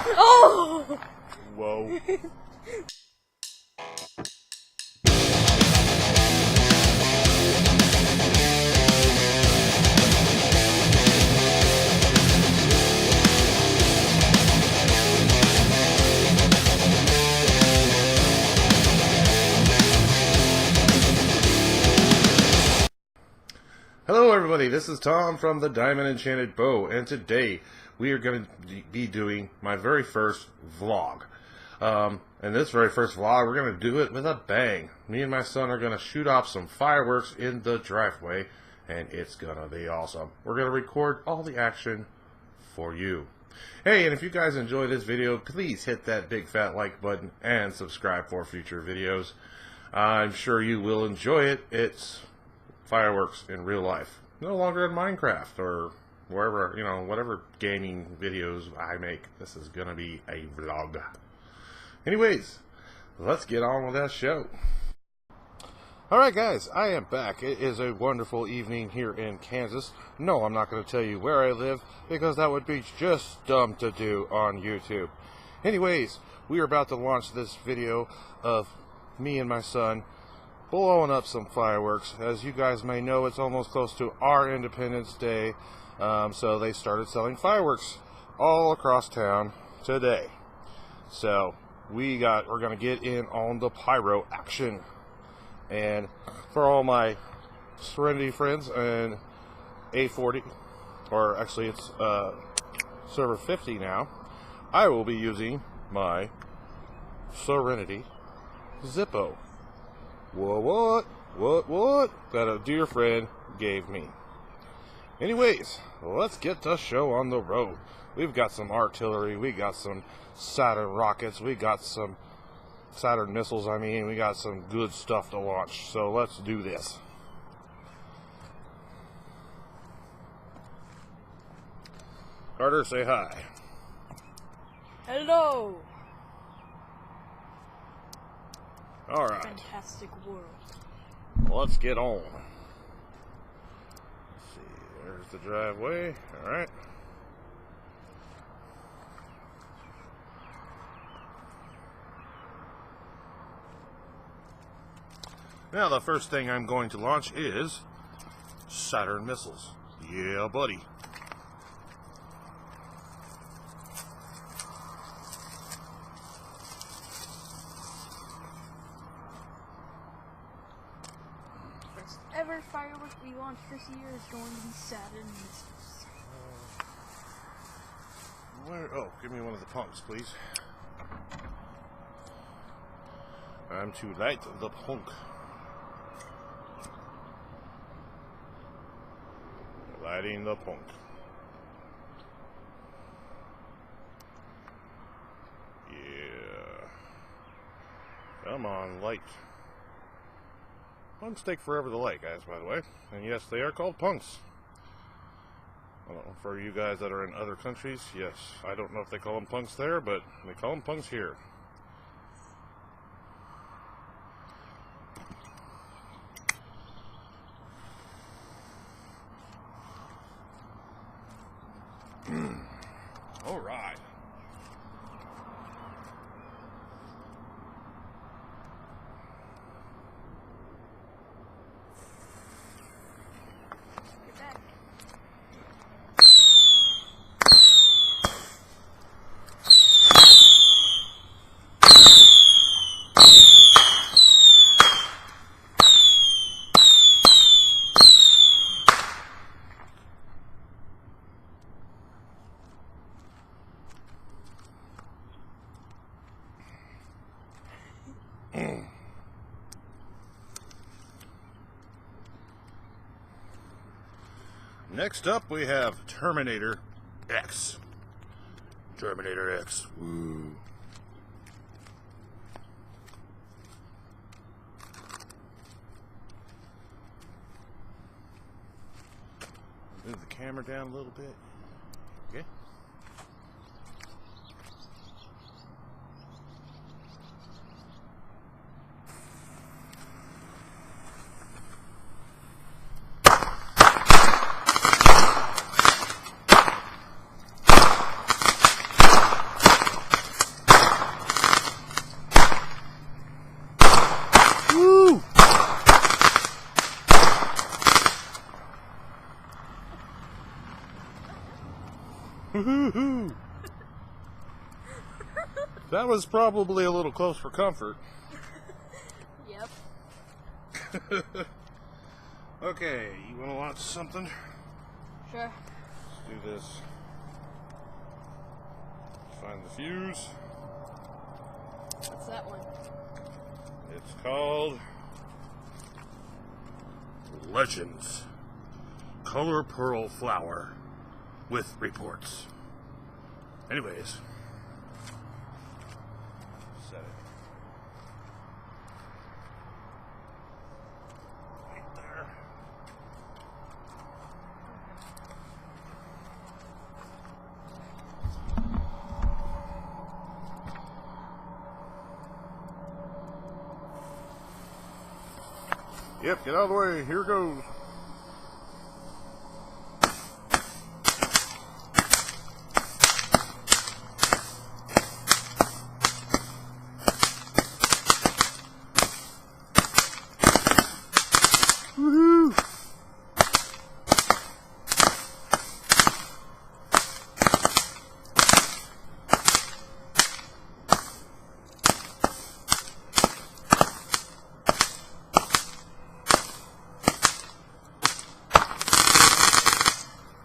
Oh! Whoa. Hello everybody, this is Tom from the Diamond Enchanted Bow, and today we are going to be doing my very first vlog. And this very first vlog, we're going to do it with a bang. Me and my son are going to shoot off some fireworks in the driveway, and it's going to be awesome. We're going to record all the action for you. Hey, and if you guys enjoy this video, please hit that big fat like button and subscribe for future videos. I'm sure you will enjoy it. It's fireworks in real life, no longer in Minecraft or wherever, whatever gaming videos I make. This is gonna be a vlog. Anyways, let's get on with that show. Alright guys, I am back. It is a wonderful evening here in Kansas. No, I'm not going to tell you where I live because that would be just dumb to do on YouTube. Anyways, we are about to launch this video of me and my son blowing up some fireworks. As you guys may know, it's almost close to our Independence Day, so they started selling fireworks all across town today. So we're gonna get in on the pyro action. And for all my Serenity friends and A40, or actually it's server 50 now, I will be using my Serenity Zippo. What that a dear friend gave me. Anyways, let's get the show on the road. We've got some artillery, we got some Saturn rockets, we got some Saturn missiles, we got some good stuff to launch. So let's do this. Carter, say hi. Hello! Alright. Fantastic world. Let's get on. Let's see, there's the driveway. Alright. Now the first thing I'm going to launch is Saturn missiles. Yeah, buddy. Ever firework we launch this year is going to be Saturn missiles. Oh, give me one of the pumps, please. I'm to light the punk. Lighting the punk. Yeah. Come on, light. Punks take forever to light, guys, by the way. And yes, they are called punks. For you guys that are in other countries, yes, I don't know if they call them punks there, but they call them punks here. All right. Next up, we have Terminator X. Terminator X. Woo. Move the camera down a little bit. Okay. Woohoo! That was probably a little close for comfort. Yep. Okay, you want to launch something? Sure. Let's do this. Find the fuse. What's that one? It's called Legends Color Pearl Flower with reports. Anyways, set it right there. Yep, get out of the way. Here it goes. Woohoo!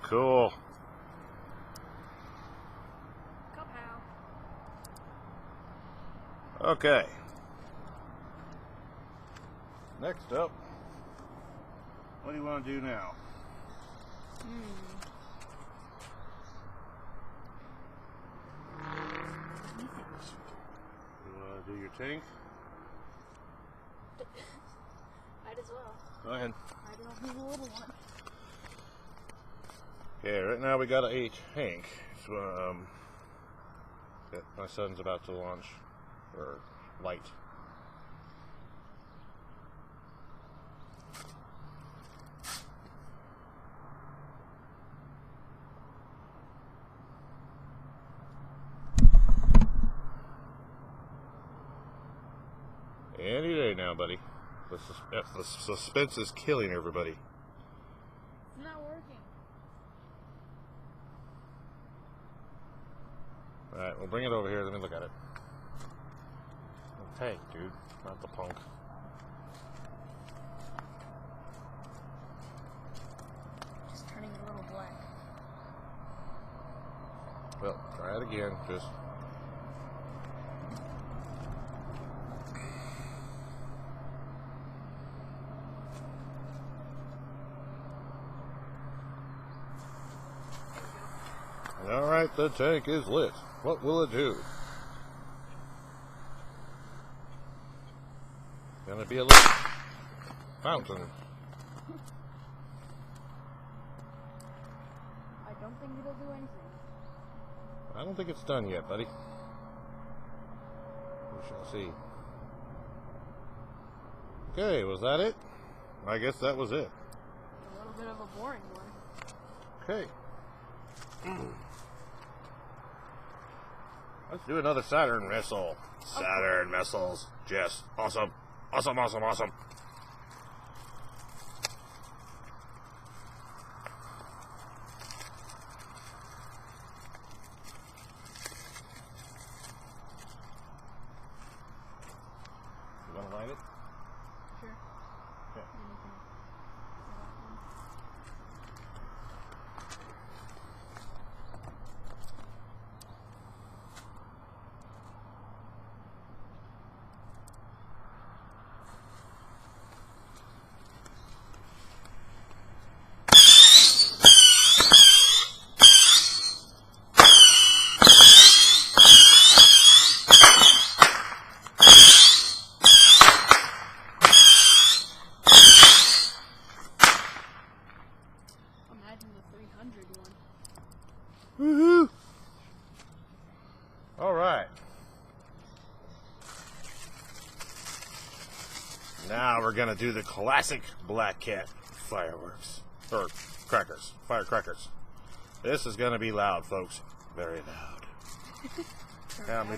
Cool. Okay. Next up, what do you want to do now? You You want to do your tank? Might as well. Go ahead. I don't need a little one. Okay, right now we got a tank that my son's about to launch, or light. Any day now, buddy. The suspense is killing everybody. It's not working. Alright, we'll bring it over here. Let me look at it. The tank, dude, not the punk. Just turning a little black. Well, try it again. Just. Alright, the tank is lit. What will it do? Gonna be a little fountain. I don't think it'll do anything. I don't think it's done yet, buddy. We shall see. Okay, was that it? I guess that was it. A little bit of a boring one. Okay. Let's do another Saturn missile. Saturn missiles. Just awesome. Awesome, awesome, awesome. You want to light it? Sure. Okay. Imagine the 300 one. Woohoo! All right. Now we're gonna do the classic Black Cat fireworks or crackers, firecrackers. This is gonna be loud, folks. Very loud. Now let me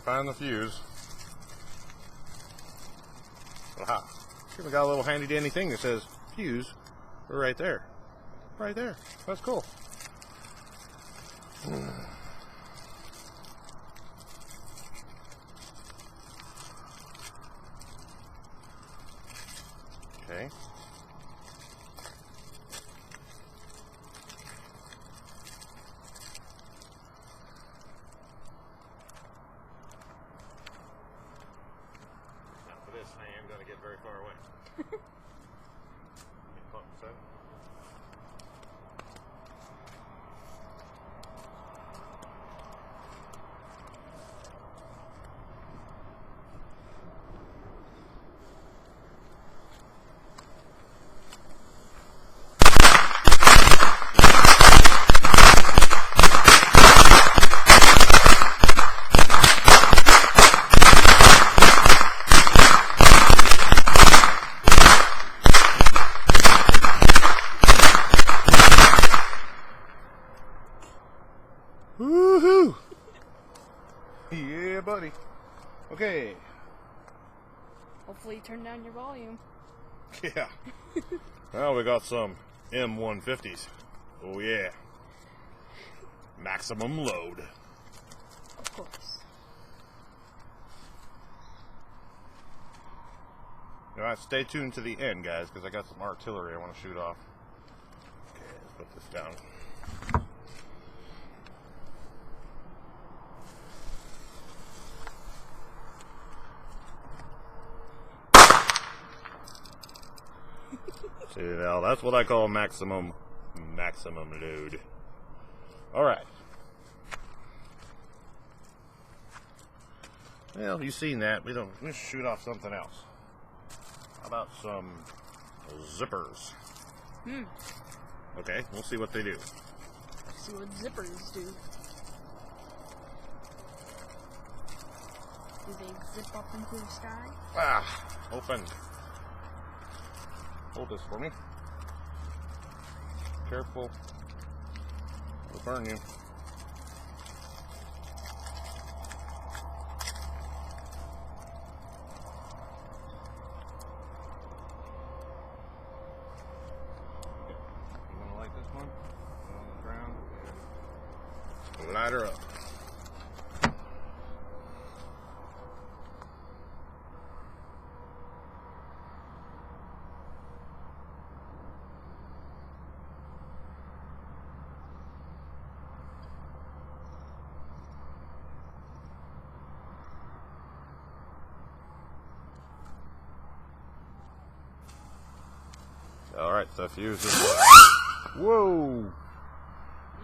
find the fuse. Aha! We got a little handy dandy thing that says fuse right there. Right there. That's cool. Okay. Now for this, I am going to get very far away. Woohoo! Yeah, buddy. Okay. Hopefully you turn down your volume. Yeah. Well, we got some M150s. Oh, yeah. Maximum load. Of course. All right, stay tuned to the end, guys, because I got some artillery I want to shoot off. Okay, let's put this down. See, now that's what I call maximum load. All right. Well, you've seen that. Let's shoot off something else. How about some zippers? Okay, we'll see what they do. See what zippers do. Do they zip up into the sky? Ah, open. Hold this for me. Careful. It'll burn you. You want to light this one? Put it on the ground and light her up. Alright, so fuse is whoa! And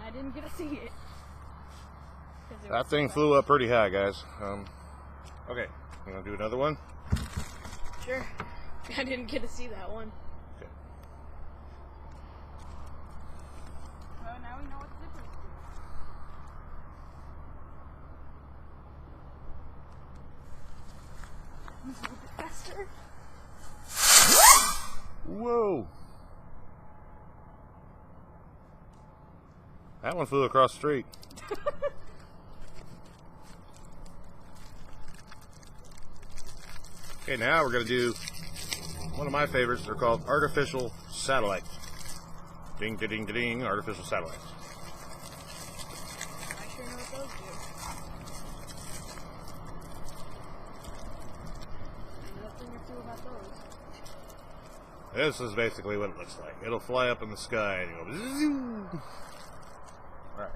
I didn't get to see it. That thing flew up pretty high, guys. Okay, you want to do another one? Sure. I didn't get to see that one. Okay. Well, now we know what zippers do. Move a little bit faster. Whoa! That one flew across the street. Okay, now we're going to do one of my favorites. They're called artificial satellites. Ding, da, ding, da, ding, artificial satellites. I sure know what those do. I know nothing or two about those. This is basically what it looks like. It'll fly up in the sky and go zoom. Alright.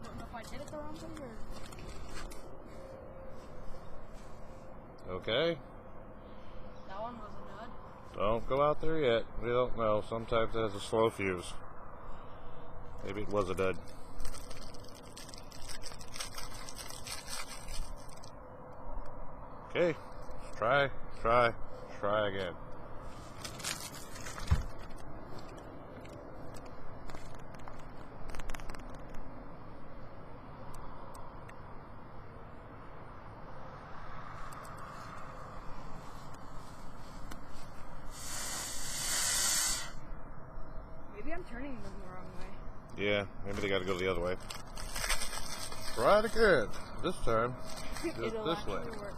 Don't know if I did it the wrong way or... Okay. That one was a dud. Don't go out there yet. We don't know. Sometimes it has a slow fuse. Maybe it was a dud. Okay. Let's try again. Maybe I'm turning them the wrong way. Yeah, maybe they got to go the other way. Try it again. This time, just It'll this actually way. work.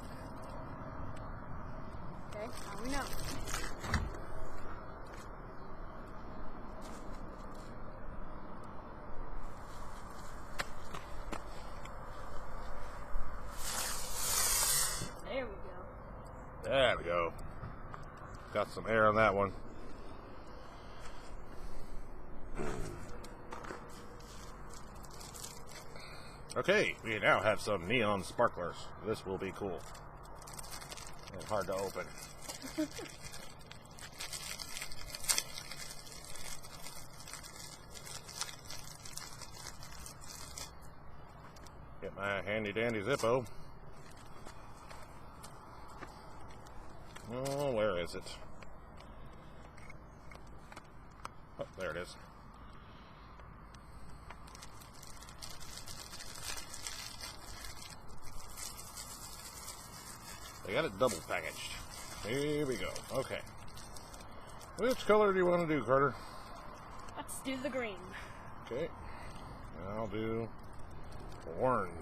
Okay, now we know. Got some air on that one. Okay, we now have some neon sparklers. This will be cool. And hard to open. Get my handy dandy Zippo. Oh, where is it? Oh, there it is. They got it double packaged. Here we go. Okay. Which color do you want to do, Carter? Let's do the green. Okay. I'll do orange.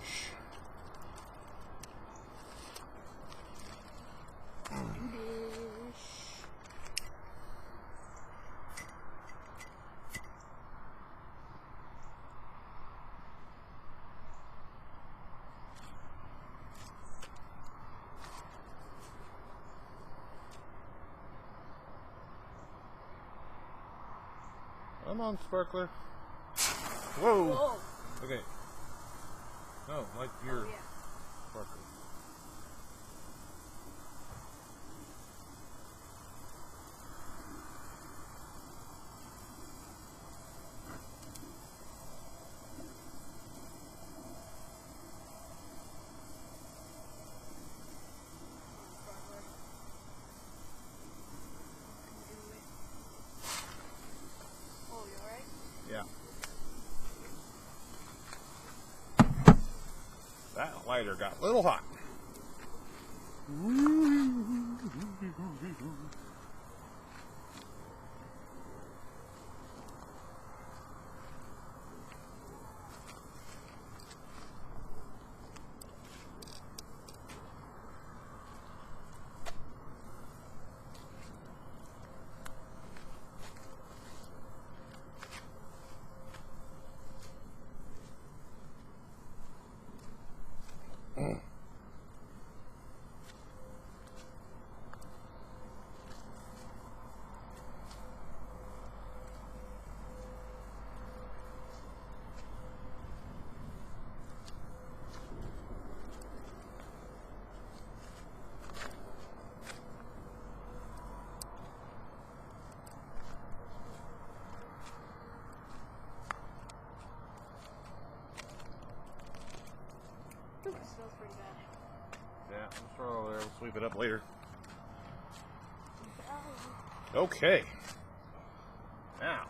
Come on, sparkler. Whoa! Whoa. Okay. No, like your Oh, yeah. sparkler. Oh, you alright? Yeah. That lighter got a little hot. This smells pretty bad. Yeah, I'm sure over there. We'll sweep it up later. Okay. Now,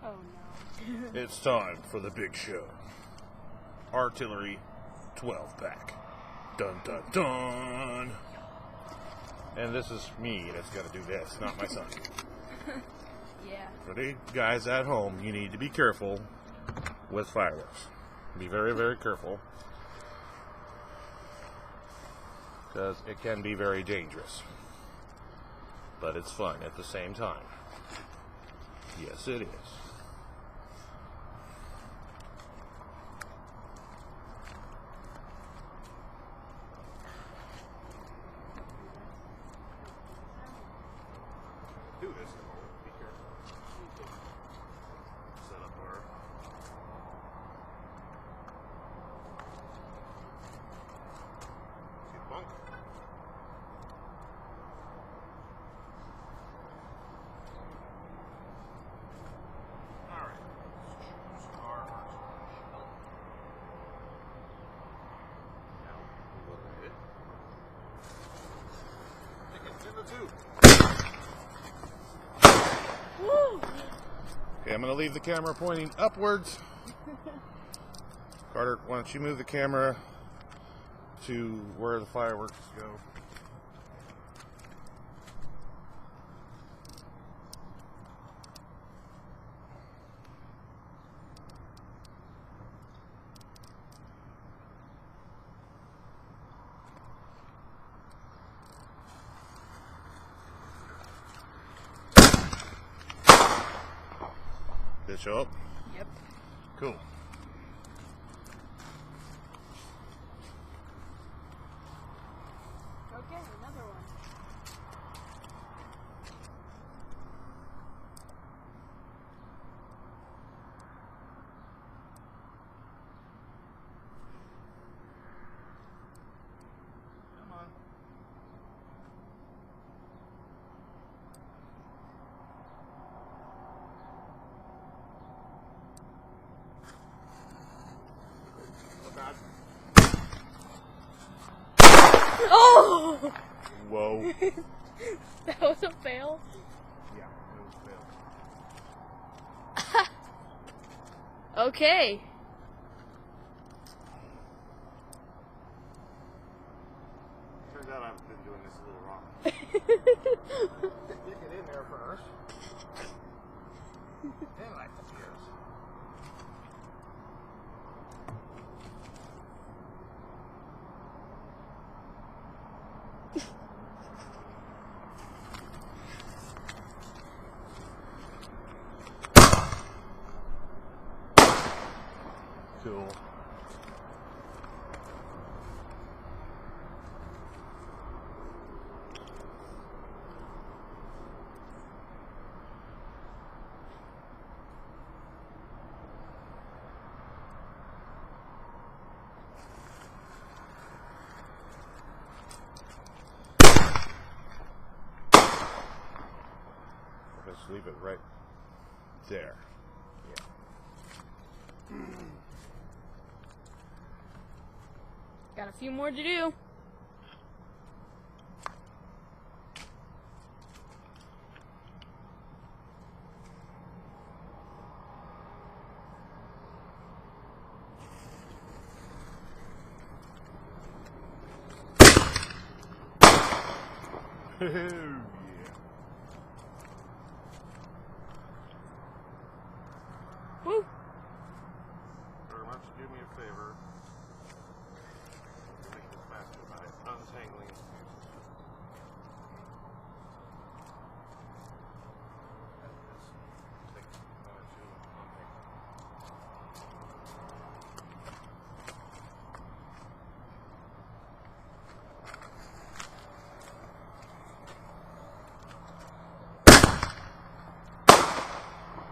Oh no. it's time for the big show. Artillery 12-pack. Dun dun dun. And this is me that's got to do this, not my son. Yeah. For the guys at home, you need to be careful with fireworks. Be very, very careful. Because it can be very dangerous. But it's fun at the same time. Yes, it is. Do this. Be careful. Set up our bunk. Woo! Okay, I'm going to leave the camera pointing upwards. Carter, why don't you move the camera to where the fireworks go? Did it show up? Yep. Cool. Okay, another one. Oh! Whoa. That was a fail. Yeah, it was a fail. Okay. Turns out I've been doing this a little wrong. Stick it in there first. Then light the fuse. Cool. Just leave it right there. Yeah. Got a few more to do. Yeah. Woo! Why don't you do me a favor? Make this faster by untangling.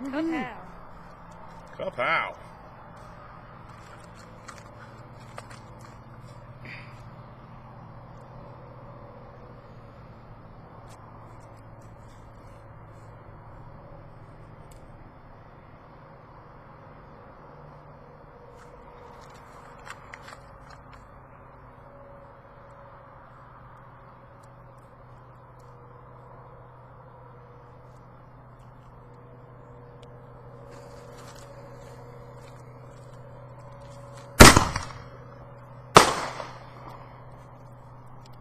Kapow. Kapow.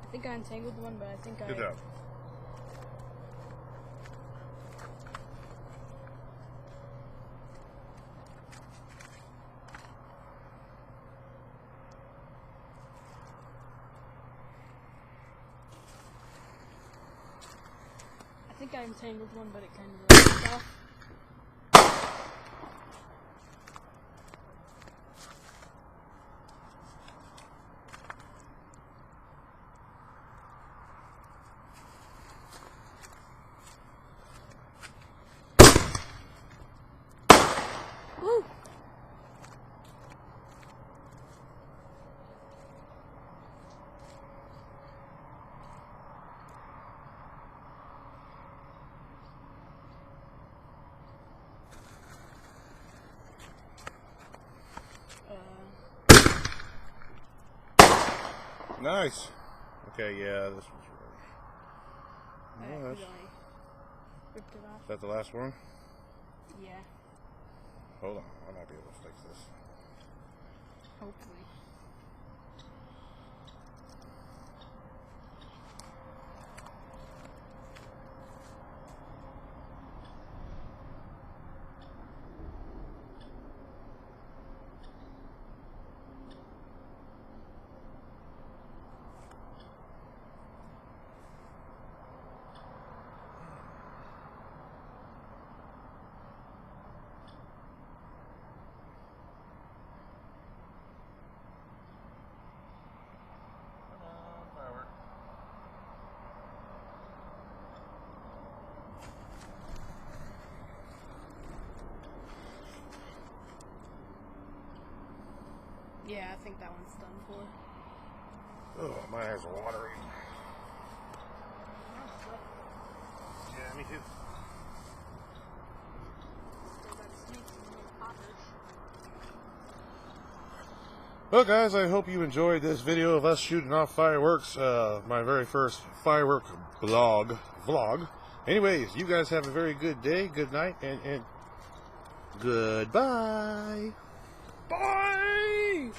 I think I untangled one, but I think Good job. I think I untangled one, but it kind of rolled off. Woo! Nice. Okay, yeah, this was I really. accidentally ripped it off. Is that the last one? Yeah, Hold on, I might be able to fix this. hopefully. Yeah, I think that one's done for. Oh, mine has a watering. Yeah, me too. Still got snakes in the poppers. Well, guys, I hope you enjoyed this video of us shooting off fireworks. My very first firework vlog. Anyways, you guys have a very good day, good night, and goodbye. Bye!